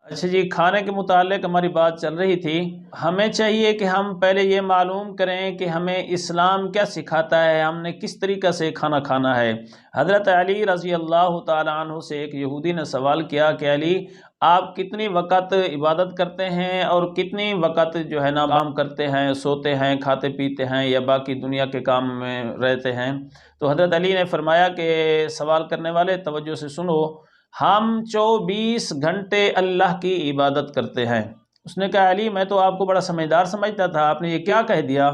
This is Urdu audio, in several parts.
اچھا جی، کھانے کے متعلق ہماری بات چل رہی تھی۔ ہمیں چاہیے کہ ہم پہلے یہ معلوم کریں کہ ہمیں اسلام کیا سکھاتا ہے، ہم نے کس طریقہ سے کھانا کھانا ہے۔ حضرت علی رضی اللہ تعالیٰ عنہ سے ایک یہودی نے سوال کیا کہ علی، آپ کتنی وقت عبادت کرتے ہیں اور کتنی وقت جو ہے نا کام کرتے ہیں، سوتے ہیں، کھاتے پیتے ہیں یا باقی دنیا کے کام میں رہتے ہیں؟ تو حضرت علی نے فرمایا کہ سوال کرنے والے توجہ سے سنو، ہم 24 گھنٹے اللہ کی عبادت کرتے ہیں۔ اس نے کہا علی، میں تو آپ کو بڑا سمجھدار سمجھتا تھا، آپ نے یہ کیا کہہ دیا؟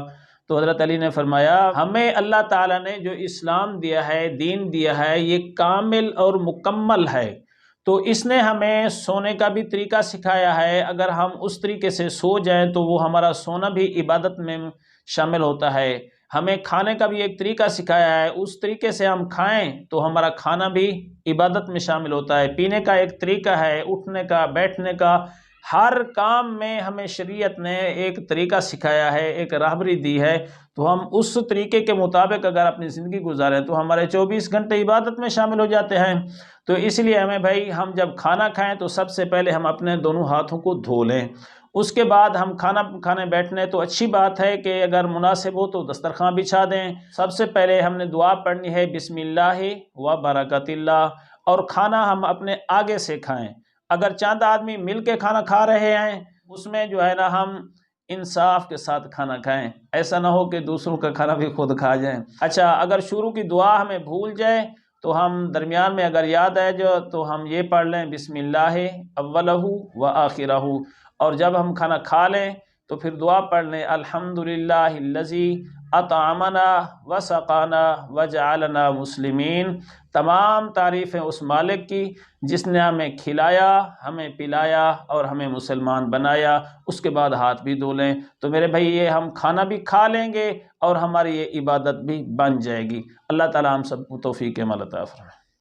تو حضرت علی نے فرمایا، ہمیں اللہ تعالیٰ نے جو اسلام دیا ہے، دین دیا ہے، یہ کامل اور مکمل ہے، تو اس نے ہمیں سونے کا بھی طریقہ سکھایا ہے۔ اگر ہم اس طریقے سے سو جائیں تو وہ ہمارا سونا بھی عبادت میں شامل ہوتا ہے۔ ہمیں کھانے کا بھی ایک طریقہ سکھایا ہے، اس طریقے سے ہم کھائیں تو ہمارا کھانا بھی عبادت میں شامل ہوتا ہے۔ پینے کا ایک طریقہ ہے، اٹھنے کا، بیٹھنے کا، ہر کام میں ہمیں شریعت نے ایک طریقہ سکھایا ہے، ایک راہبری دی ہے، تو ہم اس طریقے کے مطابق اگر اپنی زندگی گزاریں تو ہمارے 24 گھنٹے عبادت میں شامل ہو جاتے ہیں۔ تو اس لیے ہمیں بھائی، ہم جب کھانا کھائیں تو سب سے پہلے ہم اپنے دونوں ہاتھوں کو دھو لیں، اس کے بعد ہم کھانا کھانے بیٹھنے تو اچھی بات ہے کہ اگر مناسب ہو تو دسترخوان بچھا دیں۔ سب سے پہلے ہم نے دعا پڑھنی ہے، بسم اللہ و برکت اللہ، اور کھانا ہم اپنے آگے سے کھائیں۔ اگر چند آدمی مل کے کھانا کھا رہے ہیں، اس میں جو ہے نا ہم انصاف کے ساتھ کھانا کھائیں، ایسا نہ ہو کہ دوسروں کا کھانا بھی خود کھا جائیں۔ اچھا، اگر شروع کی دعا ہمیں بھول جائے تو ہم درمیان میں اگر یاد آئے جو تو ہم یہ پڑھ لیں، بسم اللہ اولہ و آخرہ، اور جب ہم کھانا کھا لیں تو پھر دعا پڑھ لیں، الحمدللہ الذی اطعمنا وسقانا وجعلنا مسلمین۔ تمام تعریفیں اس مالک کی جس نے ہمیں کھلایا، ہمیں پلایا اور ہمیں مسلمان بنایا۔ اس کے بعد ہاتھ بھی دھو لیں۔ تو میرے بھائی، یہ ہم کھانا بھی کھا لیں گے اور ہماری یہ عبادت بھی بن جائے گی۔ اللہ تعالیٰ ہم سب کو توفیق عمل عطا فرمائے۔